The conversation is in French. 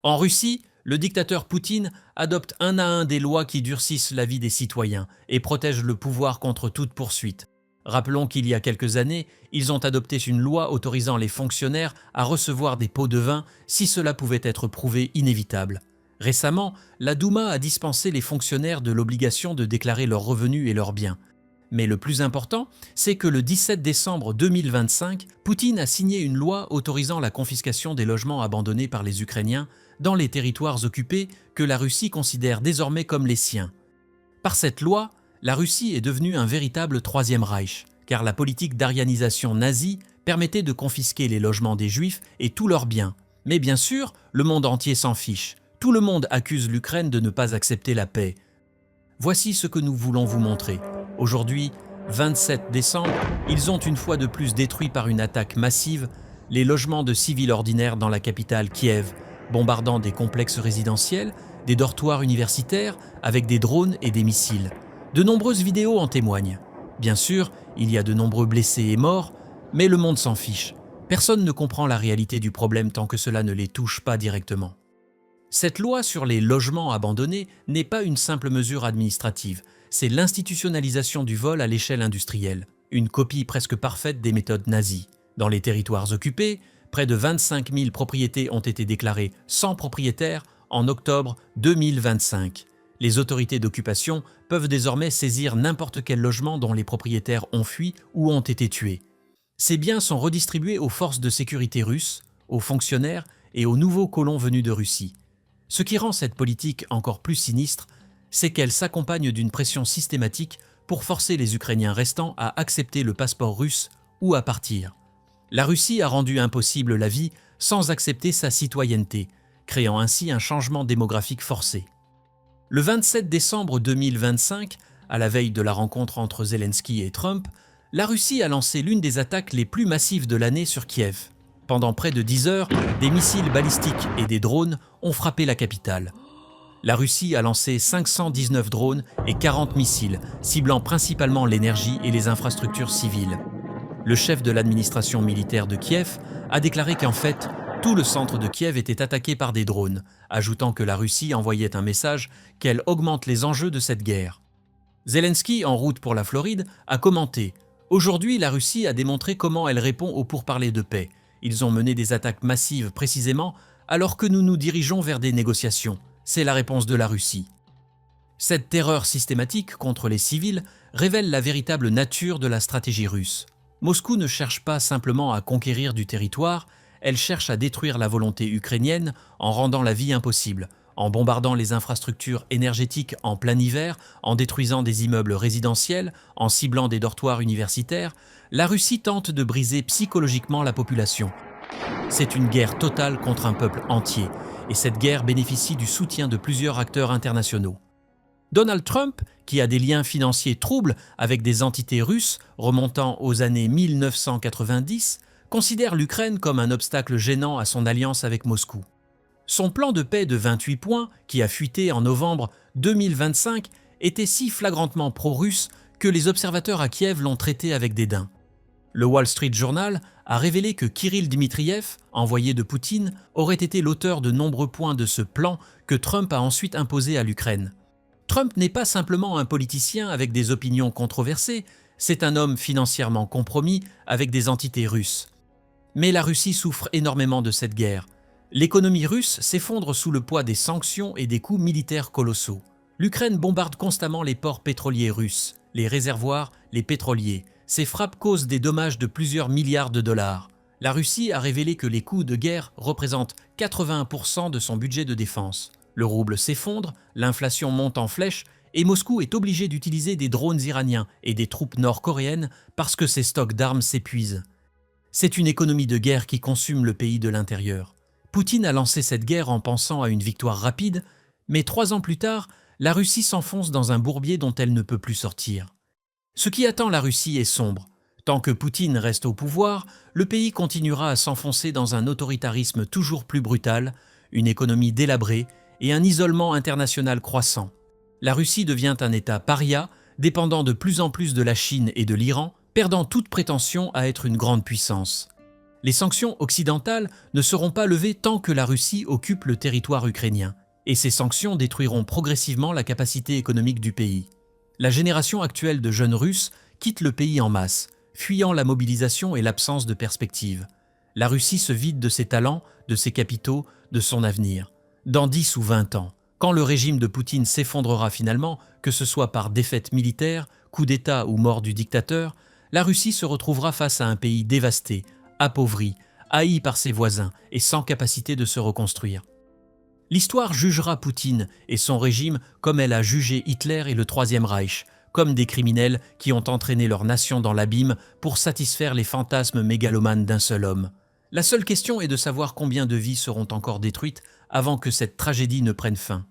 En Russie, le dictateur Poutine adopte un à un des lois qui durcissent la vie des citoyens et protègent le pouvoir contre toute poursuite. Rappelons qu'il y a quelques années, ils ont adopté une loi autorisant les fonctionnaires à recevoir des pots de vin si cela pouvait être prouvé inévitable. Récemment, la Douma a dispensé les fonctionnaires de l'obligation de déclarer leurs revenus et leurs biens. Mais le plus important, c'est que le 17 décembre 2025, Poutine a signé une loi autorisant la confiscation des logements abandonnés par les Ukrainiens dans les territoires occupés que la Russie considère désormais comme les siens. Par cette loi, la Russie est devenue un véritable Troisième Reich, car la politique d'aryanisation nazie permettait de confisquer les logements des Juifs et tous leurs biens. Mais bien sûr, le monde entier s'en fiche. Tout le monde accuse l'Ukraine de ne pas accepter la paix. Voici ce que nous voulons vous montrer. Aujourd'hui, 27 décembre, ils ont une fois de plus détruit par une attaque massive les logements de civils ordinaires dans la capitale Kiev, bombardant des complexes résidentiels, des dortoirs universitaires avec des drones et des missiles. De nombreuses vidéos en témoignent. Bien sûr, il y a de nombreux blessés et morts, mais le monde s'en fiche. Personne ne comprend la réalité du problème tant que cela ne les touche pas directement. Cette loi sur les logements abandonnés n'est pas une simple mesure administrative, c'est l'institutionnalisation du vol à l'échelle industrielle, une copie presque parfaite des méthodes nazies. Dans les territoires occupés, près de 25 000 propriétés ont été déclarées sans propriétaire en octobre 2025. Les autorités d'occupation peuvent désormais saisir n'importe quel logement dont les propriétaires ont fui ou ont été tués. Ces biens sont redistribués aux forces de sécurité russes, aux fonctionnaires et aux nouveaux colons venus de Russie. Ce qui rend cette politique encore plus sinistre, c'est qu'elle s'accompagne d'une pression systématique pour forcer les Ukrainiens restants à accepter le passeport russe ou à partir. La Russie a rendu impossible la vie sans accepter sa citoyenneté, créant ainsi un changement démographique forcé. Le 27 décembre 2025, à la veille de la rencontre entre Zelensky et Trump, la Russie a lancé l'une des attaques les plus massives de l'année sur Kiev. Pendant près de 10 heures, des missiles balistiques et des drones ont frappé la capitale. La Russie a lancé 519 drones et 40 missiles, ciblant principalement l'énergie et les infrastructures civiles. Le chef de l'administration militaire de Kiev a déclaré qu'en fait, tout le centre de Kiev était attaqué par des drones, ajoutant que la Russie envoyait un message qu'elle augmente les enjeux de cette guerre. Zelensky, en route pour la Floride, a commenté « Aujourd'hui, la Russie a démontré comment elle répond aux pourparlers de paix. Ils ont mené des attaques massives précisément alors que nous nous dirigeons vers des négociations. C'est la réponse de la Russie. » Cette terreur systématique contre les civils révèle la véritable nature de la stratégie russe. Moscou ne cherche pas simplement à conquérir du territoire, elle cherche à détruire la volonté ukrainienne en rendant la vie impossible, en bombardant les infrastructures énergétiques en plein hiver, en détruisant des immeubles résidentiels, en ciblant des dortoirs universitaires. La Russie tente de briser psychologiquement la population. C'est une guerre totale contre un peuple entier, et cette guerre bénéficie du soutien de plusieurs acteurs internationaux. Donald Trump, qui a des liens financiers troubles avec des entités russes remontant aux années 1990, considère l'Ukraine comme un obstacle gênant à son alliance avec Moscou. Son plan de paix de 28 points, qui a fuité en novembre 2025, était si flagrantement pro-russe que les observateurs à Kiev l'ont traité avec dédain. Le Wall Street Journal a révélé que Kirill Dmitriev, envoyé de Poutine, aurait été l'auteur de nombreux points de ce plan que Trump a ensuite imposé à l'Ukraine. Trump n'est pas simplement un politicien avec des opinions controversées, c'est un homme financièrement compromis avec des entités russes. Mais la Russie souffre énormément de cette guerre. L'économie russe s'effondre sous le poids des sanctions et des coûts militaires colossaux. L'Ukraine bombarde constamment les ports pétroliers russes, les réservoirs, les pétroliers. Ces frappes causent des dommages de plusieurs milliards de dollars. La Russie a révélé que les coûts de guerre représentent 81% de son budget de défense. Le rouble s'effondre, l'inflation monte en flèche et Moscou est obligé d'utiliser des drones iraniens et des troupes nord-coréennes parce que ses stocks d'armes s'épuisent. C'est une économie de guerre qui consume le pays de l'intérieur. Poutine a lancé cette guerre en pensant à une victoire rapide, mais 3 ans plus tard, la Russie s'enfonce dans un bourbier dont elle ne peut plus sortir. Ce qui attend la Russie est sombre. Tant que Poutine reste au pouvoir, le pays continuera à s'enfoncer dans un autoritarisme toujours plus brutal, une économie délabrée et un isolement international croissant. La Russie devient un État paria, dépendant de plus en plus de la Chine et de l'Iran, perdant toute prétention à être une grande puissance. Les sanctions occidentales ne seront pas levées tant que la Russie occupe le territoire ukrainien, et ces sanctions détruiront progressivement la capacité économique du pays. La génération actuelle de jeunes Russes quitte le pays en masse, fuyant la mobilisation et l'absence de perspective. La Russie se vide de ses talents, de ses capitaux, de son avenir. Dans 10 ou 20 ans, quand le régime de Poutine s'effondrera finalement, que ce soit par défaite militaire, coup d'État ou mort du dictateur, la Russie se retrouvera face à un pays dévasté, appauvri, haï par ses voisins et sans capacité de se reconstruire. L'histoire jugera Poutine et son régime comme elle a jugé Hitler et le Troisième Reich, comme des criminels qui ont entraîné leur nation dans l'abîme pour satisfaire les fantasmes mégalomanes d'un seul homme. La seule question est de savoir combien de vies seront encore détruites avant que cette tragédie ne prenne fin.